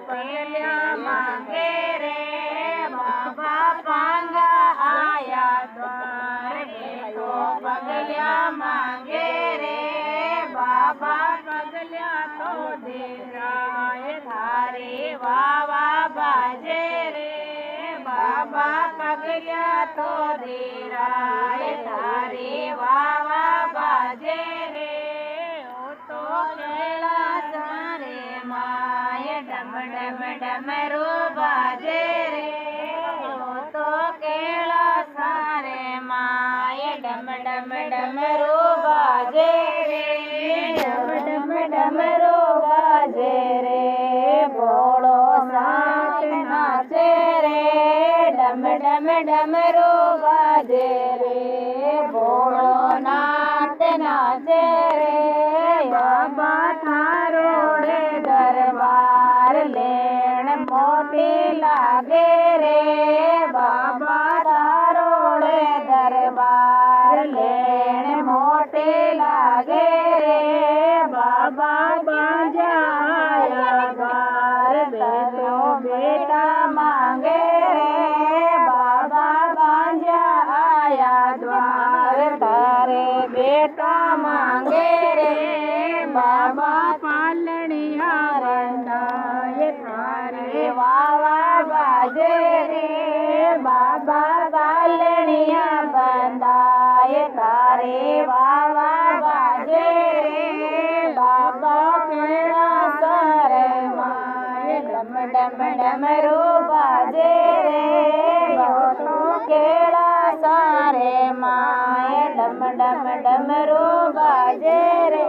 पगल्या मांगे रे बाबा पांगा आया द्वार तो पगल्या मांगे रे बाबा पगल्या तो देराय थारे वावा बाजे रे बाबा पगल्या तो देराय थारे वावा बाजे रे ओ तो केला सारे माय डम डम डमरू बाजे रे ओ तो केला सारे माय डम डम डमरू बाजे रे डम डम डमरू बाजे रे भोळो साथ नाचे रे डम डम डमरू बाजे रे भोळो नाथ नाचे रे बाबा थारोड़े दरबार लेण मोटी लागे रे बाबा थारोड़े दरबार लेण मोटी लागे रे बाबा बाजा आया द्वार बेटो बेटा मांगे रे बाबा बाजा आया द्वार तारे बेटा मांगे रे बाबा पालनिया रंडाए थारे वावा बाजे रे बाबा पालनिया बंदाए थारे वावा बाजे रे बाबा केड़ा सारे माए डम डम डमरू बाजे रे बाबा केड़ा सारे माए डम डम डमरू बाजे रे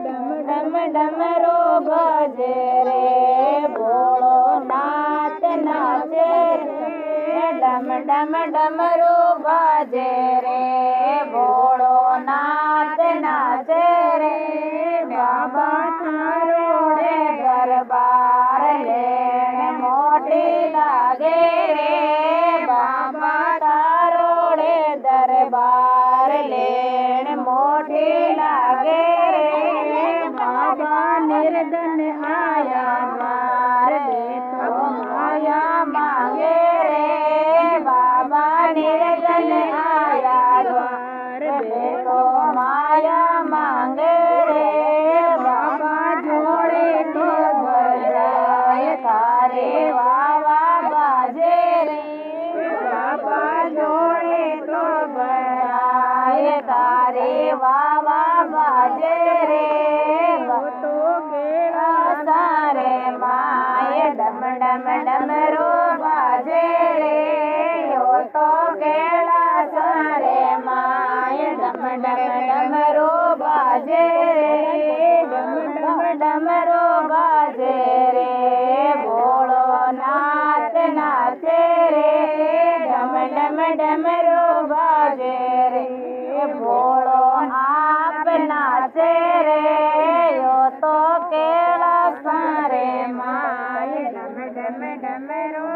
डम डम डमरू बाजे रे भोळो नाथ नाचे रे डम डम डमरू बाजे रे भोळो नाथ नाचे रे बाबा थारोड़े दरबार लेण मोटी लागे रे बाबा थारोड़े दरबार लेण मोटी लागे रे बाबा निर्धन आया द्वार देखो माया मांगे रे बाबा निर्धन आया द्वार देखो माया मांगे रे बाबा जोड़े तो बजाए थारे वावा बाजे रे बाबा जोड़े तो बजाए थारे वावा बाजे रे तो केड़ा सारे माए डम डम डमरू बाजे रे ओ तो केड़ा सारे माए डम डम डमरू बाजे रे डम डम डमरू बाजे रे भोळो नाथ नाचे रे डम डम डमरू बाजे रे भोळो आप नाचे रे यो तो केड़ा सारे माए डम डम डमरू